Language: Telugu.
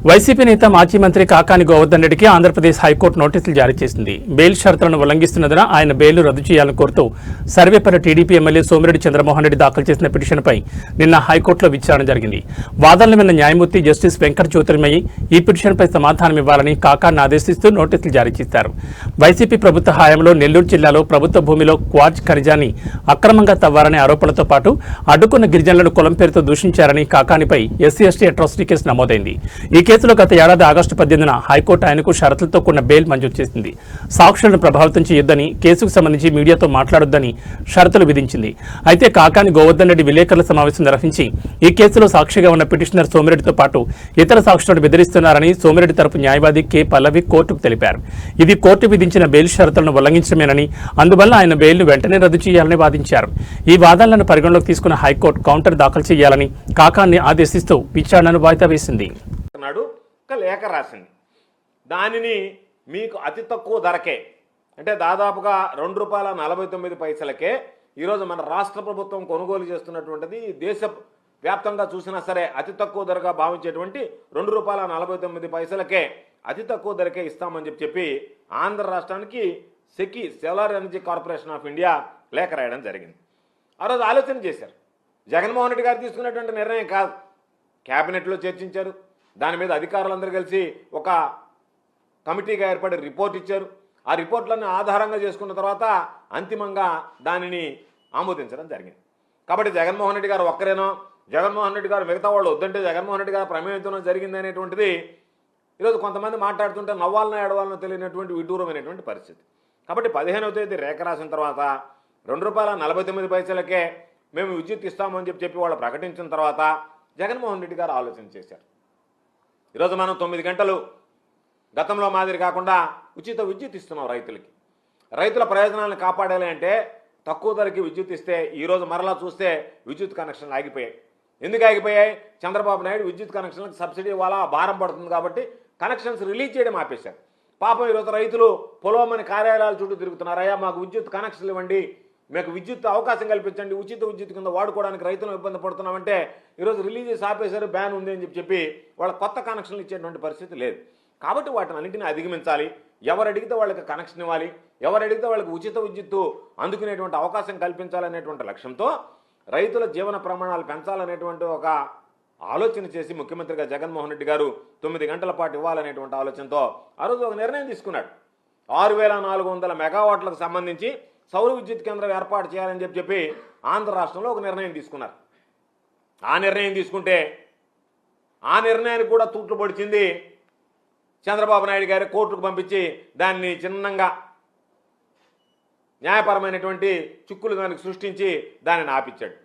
వైసీపీ నేత మాజీ మంత్రి కాకాని గోవర్ధన్ రెడ్డికి ఆంధ్రప్రదేశ్ హైకోర్టు నోటీసులు జారీ చేసింది. బెయిల్ షరతులను ఉల్లంఘిస్తున్నందున ఆయన బెయిల్ రద్దు చేయాలని కోరుతూ సర్వేపల్లి టీడీపీ ఎమ్మెల్యే సోమిరెడ్డి చంద్రమోహన్ రెడ్డి దాఖలు చేసిన పిటిషన్పై నిన్న హైకోర్టులో విచారణ జరిగింది. వాదనలు విన్న న్యాయమూర్తి జస్టిస్ వెంకట జ్యోతిర్మయి ఈ పిటిషన్పై సమాధానం ఇవ్వాలని కాకాని ఆదేశిస్తూ నోటీసులు జారీ చేశారు. వైసీపీ ప్రభుత్వ హయాంలో నెల్లూరు జిల్లాలో ప్రభుత్వ భూమిలో క్వార్జ్ ఖనిజాన్ని అక్రమంగా తవ్వారనే ఆరోపణలతో పాటు అడ్డుకున్న గిరిజనులను కులం పేరుతో దూషించారని కాకానిపై ఎస్సీ ఎస్టీ అట్రాసిటీ కేసు నమోదైంది. ఈ కేసులో గత ఏడాది ఆగస్టు 18న హైకోర్టు ఆయనకు షరతులతో కూడిన బెయిల్ మంజూరు చేసింది. సాక్షులను ప్రభావితం చేయొద్దని, కేసుకు సంబంధించి మీడియాతో మాట్లాడొద్దని షరతులు విధించింది. అయితే కాకాని గోవర్ధన్ రెడ్డి విలేకరుల సమావేశం నిర్వహించి ఈ కేసులో సాక్షిగా ఉన్న పిటిషనర్ సోమిరెడ్డితో పాటు ఇతర సాక్షులను బెదిరిస్తున్నారని సోమిరెడ్డి తరపు న్యాయవాది కె పల్లవి కోర్టుకు తెలిపారు. ఇది కోర్టు విధించిన బెయిల్ షరతులను ఉల్లంఘించడమేనని, అందువల్ల ఆయన బెయిల్ను వెంటనే రద్దు చేయాలని వాదించారు. ఈ వాదనలను పరిగణలోకి తీసుకున్న హైకోర్టు కౌంటర్ దాఖలు చేయాలని కాకాన్ని ఆదేశిస్తూ విచారణను వాయిదా వేసింది. ఒక లేఖ రాసింది. దానిని మీకు అతి తక్కువ ధరకే, అంటే దాదాపుగా ₹2.49 ఈరోజు మన రాష్ట్ర ప్రభుత్వం కొనుగోలు చేస్తున్నటువంటిది దేశ వ్యాప్తంగా చూసినా సరే అతి తక్కువ ధరగా భావించేటువంటి ₹2.49 అతి తక్కువ ధరకే ఇస్తామని చెప్పి ఆంధ్ర రాష్ట్రానికి సెకి solar energy corporation of India లేఖ రాయడం జరిగింది. ఆ రోజు ఆలోచన చేశారు. జగన్మోహన్ రెడ్డి గారు తీసుకున్నటువంటి నిర్ణయం కాదు, క్యాబినెట్లో చర్చించారు. దాని మీద అధికారులందరూ కలిసి ఒక కమిటీగా ఏర్పడి రిపోర్ట్ ఇచ్చారు. ఆ రిపోర్ట్లను ఆధారంగా చేసుకున్న తర్వాత అంతిమంగా దానిని ఆమోదించడం జరిగింది. కాబట్టి జగన్మోహన్ రెడ్డి గారు ఒక్కరేనో, జగన్మోహన్ రెడ్డి గారు మిగతా వాళ్ళు వద్దంటే జగన్మోహన్ రెడ్డి గారు ప్రమేయంతో జరిగింది అనేటువంటిది ఈరోజు కొంతమంది మాట్లాడుతుంటే నవ్వాలనో ఏడవాలనో తెలియనటువంటి విడ్డూరమైనటువంటి పరిస్థితి. కాబట్టి 15వ తేదీ రేఖ రాసిన తర్వాత ₹2.49 మేము విద్యుత్ ఇస్తామని చెప్పి వాళ్ళు ప్రకటించిన తర్వాత జగన్మోహన్ రెడ్డి గారు ఆలోచన చేశారు. ఈరోజు మనం 9 గంటలు గతంలో మాదిరి కాకుండా ఉచిత విద్యుత్ ఇస్తున్నాం రైతులకి. రైతుల ప్రయోజనాలను కాపాడాలి అంటే తక్కువ ధరకి విద్యుత్ ఇస్తే ఈరోజు మరలా చూస్తే విద్యుత్ కనెక్షన్లు ఆగిపోయాయి. ఎందుకు ఆగిపోయాయి? చంద్రబాబు నాయుడు విద్యుత్ కనెక్షన్లకు సబ్సిడీ ఇవ్వాలా, భారం పడుతుంది కాబట్టి కనెక్షన్స్ రిలీజ్ చేయడం ఆపేశారు. పాపం ఈరోజు రైతులు పొలమని కార్యాలయాల చుట్టూ తిరుగుతున్నారు. అయ్యా మాకు విద్యుత్ కనెక్షన్లు ఇవ్వండి, మీకు విద్యుత్ అవకాశం కల్పించండి, ఉచిత విద్యుత్ కింద వాడుకోవడానికి రైతులను ఇబ్బంది పడుతున్నామంటే ఈరోజు రిలీజ్ చేసి ఆపేశారు, బ్యాన్ ఉంది అని చెప్పి వాళ్ళ కొత్త కనెక్షన్లు ఇచ్చేటువంటి పరిస్థితి లేదు. కాబట్టి వాటిని అన్నింటినీ అధిగమించాలి. ఎవరు అడిగితే వాళ్ళకి కనెక్షన్ ఇవ్వాలి, ఎవరు అడిగితే వాళ్ళకి ఉచిత విద్యుత్తు అందుకునేటువంటి అవకాశం కల్పించాలనేటువంటి లక్ష్యంతో రైతుల జీవన ప్రమాణాలు పెంచాలనేటువంటి ఒక ఆలోచన చేసి ముఖ్యమంత్రిగా జగన్మోహన్ రెడ్డి గారు 9 గంటల పాటు ఇవ్వాలనేటువంటి ఆలోచనతో ఆ రోజు ఒక నిర్ణయం తీసుకున్నాడు. 6400 మెగావాట్లకు సంబంధించి సౌర విద్యుత్ కేంద్రం ఏర్పాటు చేయాలని చెప్పి ఆంధ్ర రాష్ట్రంలో ఒక నిర్ణయం తీసుకున్నారు. ఆ నిర్ణయం తీసుకుంటే ఆ నిర్ణయానికి కూడా తూట్లు పొడిచింది చంద్రబాబు నాయుడు గారి కోర్టుకు పంపించి దాన్ని చిన్నంగా న్యాయపరమైనటువంటి చిక్కులు దానికి సృష్టించి దానిని ఆపించాడు.